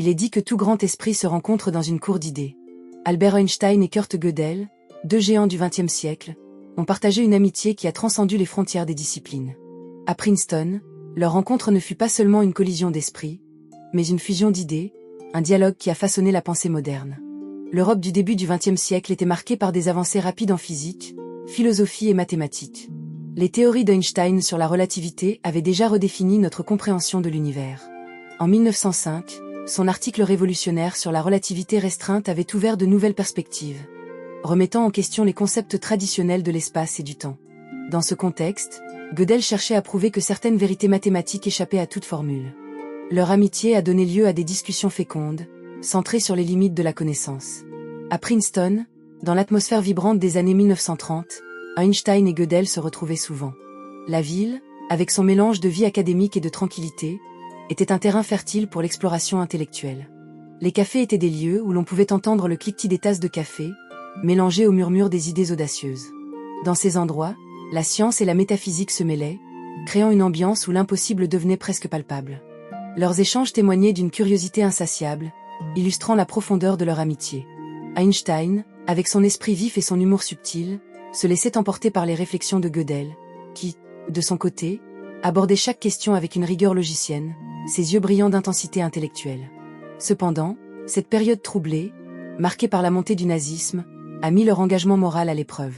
Il est dit que tout grand esprit se rencontre dans une cour d'idées. Albert Einstein et Kurt Gödel, deux géants du XXe siècle, ont partagé une amitié qui a transcendu les frontières des disciplines. À Princeton, leur rencontre ne fut pas seulement une collision d'esprits, mais une fusion d'idées, un dialogue qui a façonné la pensée moderne. L'Europe du début du XXe siècle était marquée par des avancées rapides en physique, philosophie et mathématiques. Les théories d'Einstein sur la relativité avaient déjà redéfini notre compréhension de l'univers. En 1905, son article révolutionnaire sur la relativité restreinte avait ouvert de nouvelles perspectives, remettant en question les concepts traditionnels de l'espace et du temps. Dans ce contexte, Gödel cherchait à prouver que certaines vérités mathématiques échappaient à toute formule. Leur amitié a donné lieu à des discussions fécondes, centrées sur les limites de la connaissance. À Princeton, dans l'atmosphère vibrante des années 1930, Einstein et Gödel se retrouvaient souvent. La ville, avec son mélange de vie académique et de tranquillité, était un terrain fertile pour l'exploration intellectuelle. Les cafés étaient des lieux où l'on pouvait entendre le cliquetis des tasses de café, mélangé au murmure des idées audacieuses. Dans ces endroits, la science et la métaphysique se mêlaient, créant une ambiance où l'impossible devenait presque palpable. Leurs échanges témoignaient d'une curiosité insatiable, illustrant la profondeur de leur amitié. Einstein, avec son esprit vif et son humour subtil, se laissait emporter par les réflexions de Gödel, qui, de son côté, abordait chaque question avec une rigueur logicienne, ses yeux brillants d'intensité intellectuelle. Cependant, cette période troublée, marquée par la montée du nazisme, a mis leur engagement moral à l'épreuve.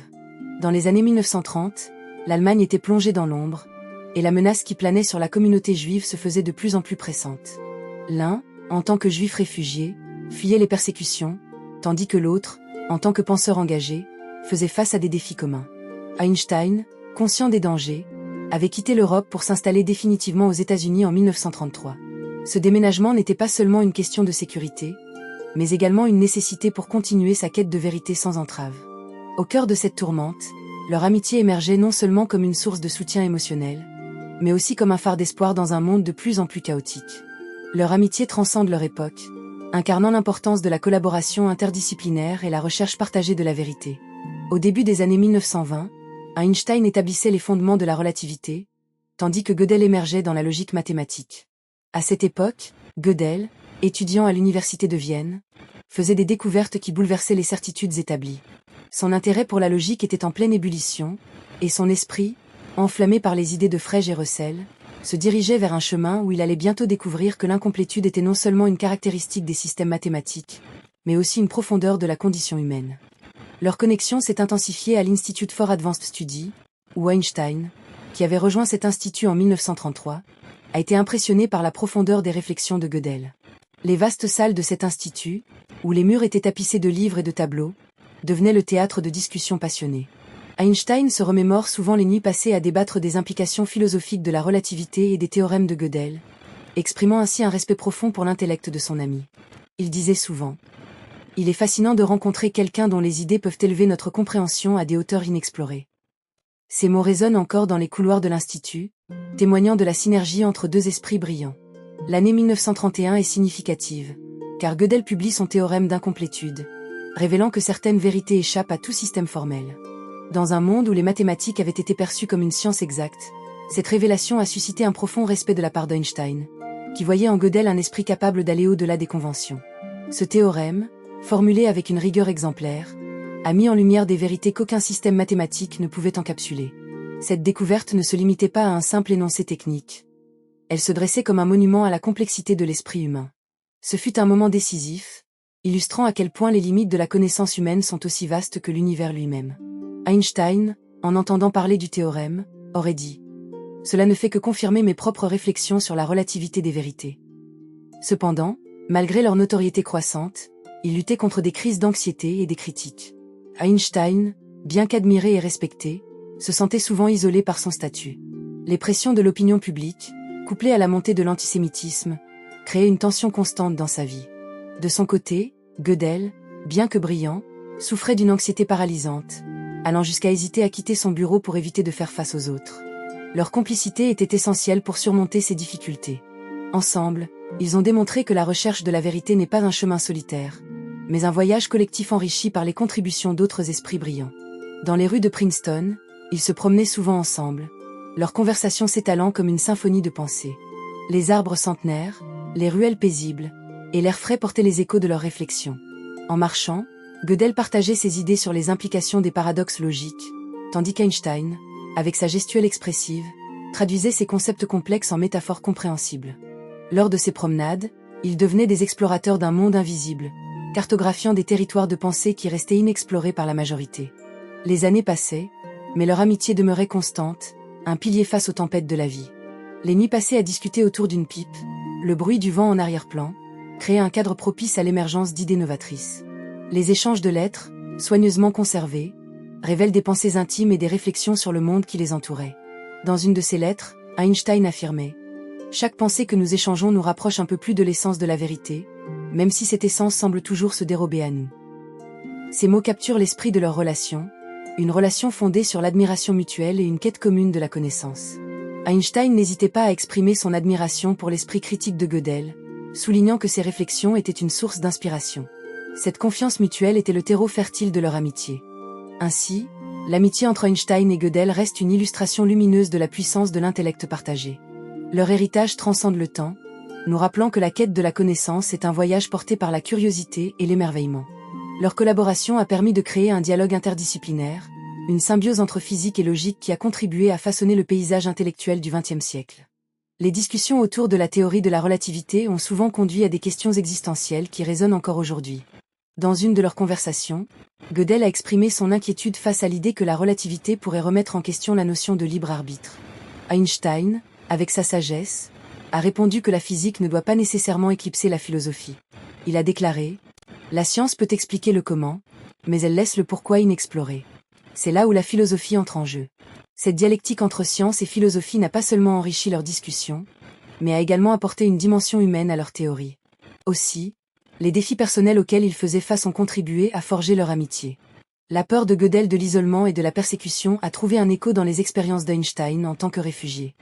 Dans les années 1930, l'Allemagne était plongée dans l'ombre, et la menace qui planait sur la communauté juive se faisait de plus en plus pressante. L'un, en tant que juif réfugié, fuyait les persécutions, tandis que l'autre, en tant que penseur engagé, faisait face à des défis communs. Einstein, conscient des dangers, avait quitté l'Europe pour s'installer définitivement aux États-Unis en 1933. Ce déménagement n'était pas seulement une question de sécurité, mais également une nécessité pour continuer sa quête de vérité sans entrave. Au cœur de cette tourmente, leur amitié émergeait non seulement comme une source de soutien émotionnel, mais aussi comme un phare d'espoir dans un monde de plus en plus chaotique. Leur amitié transcende leur époque, incarnant l'importance de la collaboration interdisciplinaire et la recherche partagée de la vérité. Au début des années 1920, Einstein établissait les fondements de la relativité, tandis que Gödel émergeait dans la logique mathématique. À cette époque, Gödel, étudiant à l'université de Vienne, faisait des découvertes qui bouleversaient les certitudes établies. Son intérêt pour la logique était en pleine ébullition, et son esprit, enflammé par les idées de Frege et Russell, se dirigeait vers un chemin où il allait bientôt découvrir que l'incomplétude était non seulement une caractéristique des systèmes mathématiques, mais aussi une profondeur de la condition humaine. Leur connexion s'est intensifiée à l'Institute for Advanced Study, où Einstein, qui avait rejoint cet institut en 1933, a été impressionné par la profondeur des réflexions de Gödel. Les vastes salles de cet institut, où les murs étaient tapissés de livres et de tableaux, devenaient le théâtre de discussions passionnées. Einstein se remémore souvent les nuits passées à débattre des implications philosophiques de la relativité et des théorèmes de Gödel, exprimant ainsi un respect profond pour l'intellect de son ami. Il disait souvent : « Il est fascinant de rencontrer quelqu'un dont les idées peuvent élever notre compréhension à des hauteurs inexplorées. » Ces mots résonnent encore dans les couloirs de l'Institut, témoignant de la synergie entre deux esprits brillants. L'année 1931 est significative, car Gödel publie son théorème d'incomplétude, révélant que certaines vérités échappent à tout système formel. Dans un monde où les mathématiques avaient été perçues comme une science exacte, cette révélation a suscité un profond respect de la part d'Einstein, qui voyait en Gödel un esprit capable d'aller au-delà des conventions. Ce théorème, formulé avec une rigueur exemplaire, a mis en lumière des vérités qu'aucun système mathématique ne pouvait encapsuler. Cette découverte ne se limitait pas à un simple énoncé technique. Elle se dressait comme un monument à la complexité de l'esprit humain. Ce fut un moment décisif, illustrant à quel point les limites de la connaissance humaine sont aussi vastes que l'univers lui-même. Einstein, en entendant parler du théorème, aurait dit : « Cela ne fait que confirmer mes propres réflexions sur la relativité des vérités. » Cependant, malgré leur notoriété croissante, ils luttaient contre des crises d'anxiété et des critiques. Einstein, bien qu'admiré et respecté, se sentait souvent isolé par son statut. Les pressions de l'opinion publique, couplées à la montée de l'antisémitisme, créaient une tension constante dans sa vie. De son côté, Gödel, bien que brillant, souffrait d'une anxiété paralysante, allant jusqu'à hésiter à quitter son bureau pour éviter de faire face aux autres. Leur complicité était essentielle pour surmonter ces difficultés. Ensemble, ils ont démontré que la recherche de la vérité n'est pas un chemin solitaire, mais un voyage collectif enrichi par les contributions d'autres esprits brillants. Dans les rues de Princeton, ils se promenaient souvent ensemble, leurs conversations s'étalant comme une symphonie de pensées. Les arbres centenaires, les ruelles paisibles, et l'air frais portait les échos de leurs réflexions. En marchant, Gödel partageait ses idées sur les implications des paradoxes logiques, tandis qu'Einstein, avec sa gestuelle expressive, traduisait ses concepts complexes en métaphores compréhensibles. Lors de ces promenades, ils devenaient des explorateurs d'un monde invisible, cartographiant des territoires de pensée qui restaient inexplorés par la majorité. Les années passaient, mais leur amitié demeurait constante, un pilier face aux tempêtes de la vie. Les nuits passées à discuter autour d'une pipe, le bruit du vent en arrière-plan, créaient un cadre propice à l'émergence d'idées novatrices. Les échanges de lettres, soigneusement conservés, révèlent des pensées intimes et des réflexions sur le monde qui les entourait. Dans une de ces lettres, Einstein affirmait « Chaque pensée que nous échangeons nous rapproche un peu plus de l'essence de la vérité, même si cette essence semble toujours se dérober à nous. » Ces mots capturent l'esprit de leur relation, une relation fondée sur l'admiration mutuelle et une quête commune de la connaissance. Einstein n'hésitait pas à exprimer son admiration pour l'esprit critique de Gödel, soulignant que ses réflexions étaient une source d'inspiration. Cette confiance mutuelle était le terreau fertile de leur amitié. Ainsi, l'amitié entre Einstein et Gödel reste une illustration lumineuse de la puissance de l'intellect partagé. Leur héritage transcende le temps, nous rappelant que la quête de la connaissance est un voyage porté par la curiosité et l'émerveillement. Leur collaboration a permis de créer un dialogue interdisciplinaire, une symbiose entre physique et logique qui a contribué à façonner le paysage intellectuel du XXe siècle. Les discussions autour de la théorie de la relativité ont souvent conduit à des questions existentielles qui résonnent encore aujourd'hui. Dans une de leurs conversations, Gödel a exprimé son inquiétude face à l'idée que la relativité pourrait remettre en question la notion de libre arbitre. Einstein, avec sa sagesse, a répondu que la physique ne doit pas nécessairement éclipser la philosophie. Il a déclaré « La science peut expliquer le comment, mais elle laisse le pourquoi inexploré. C'est là où la philosophie entre en jeu. » Cette dialectique entre science et philosophie n'a pas seulement enrichi leurs discussions, mais a également apporté une dimension humaine à leur théorie. Aussi, les défis personnels auxquels ils faisaient face ont contribué à forger leur amitié. La peur de Gödel de l'isolement et de la persécution a trouvé un écho dans les expériences d'Einstein en tant que réfugié.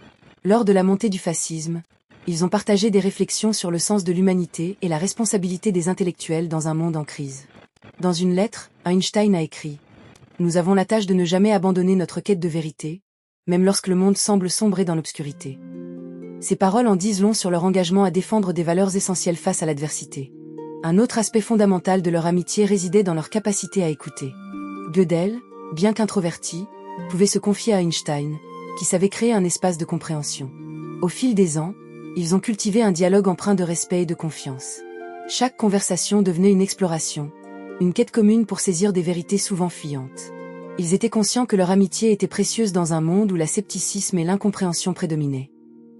Lors de la montée du fascisme, ils ont partagé des réflexions sur le sens de l'humanité et la responsabilité des intellectuels dans un monde en crise. Dans une lettre, Einstein a écrit « Nous avons la tâche de ne jamais abandonner notre quête de vérité, même lorsque le monde semble sombrer dans l'obscurité. » Ces paroles en disent long sur leur engagement à défendre des valeurs essentielles face à l'adversité. Un autre aspect fondamental de leur amitié résidait dans leur capacité à écouter. Gödel, bien qu'introverti, pouvait se confier à Einstein, qui savait créer un espace de compréhension. Au fil des ans, ils ont cultivé un dialogue empreint de respect et de confiance. Chaque conversation devenait une exploration, une quête commune pour saisir des vérités souvent fuyantes. Ils étaient conscients que leur amitié était précieuse dans un monde où la scepticisme et l'incompréhension prédominaient.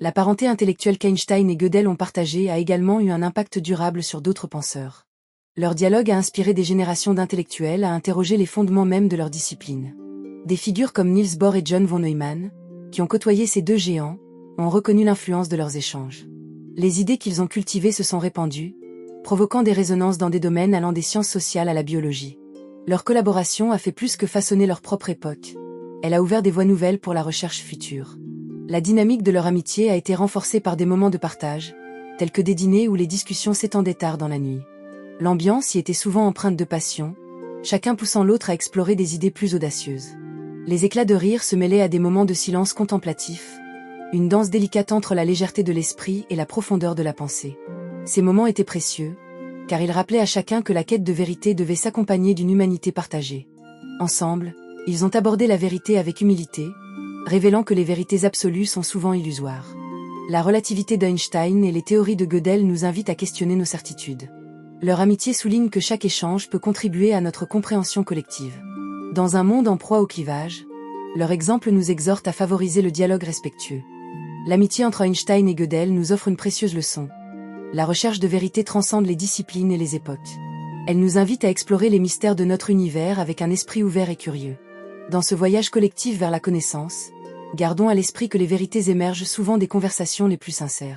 La parenté intellectuelle qu'Einstein et Gödel ont partagée a également eu un impact durable sur d'autres penseurs. Leur dialogue a inspiré des générations d'intellectuels à interroger les fondements mêmes de leur discipline. Des figures comme Niels Bohr et John von Neumann, qui ont côtoyé ces deux géants, ont reconnu l'influence de leurs échanges. Les idées qu'ils ont cultivées se sont répandues, provoquant des résonances dans des domaines allant des sciences sociales à la biologie. Leur collaboration a fait plus que façonner leur propre époque. Elle a ouvert des voies nouvelles pour la recherche future. La dynamique de leur amitié a été renforcée par des moments de partage, tels que des dîners où les discussions s'étendaient tard dans la nuit. L'ambiance y était souvent empreinte de passion, chacun poussant l'autre à explorer des idées plus audacieuses. Les éclats de rire se mêlaient à des moments de silence contemplatif, une danse délicate entre la légèreté de l'esprit et la profondeur de la pensée. Ces moments étaient précieux, car ils rappelaient à chacun que la quête de vérité devait s'accompagner d'une humanité partagée. Ensemble, ils ont abordé la vérité avec humilité, révélant que les vérités absolues sont souvent illusoires. La relativité d'Einstein et les théories de Gödel nous invitent à questionner nos certitudes. Leur amitié souligne que chaque échange peut contribuer à notre compréhension collective. Dans un monde en proie au clivage, leur exemple nous exhorte à favoriser le dialogue respectueux. L'amitié entre Einstein et Gödel nous offre une précieuse leçon. La recherche de vérité transcende les disciplines et les époques. Elle nous invite à explorer les mystères de notre univers avec un esprit ouvert et curieux. Dans ce voyage collectif vers la connaissance, gardons à l'esprit que les vérités émergent souvent des conversations les plus sincères.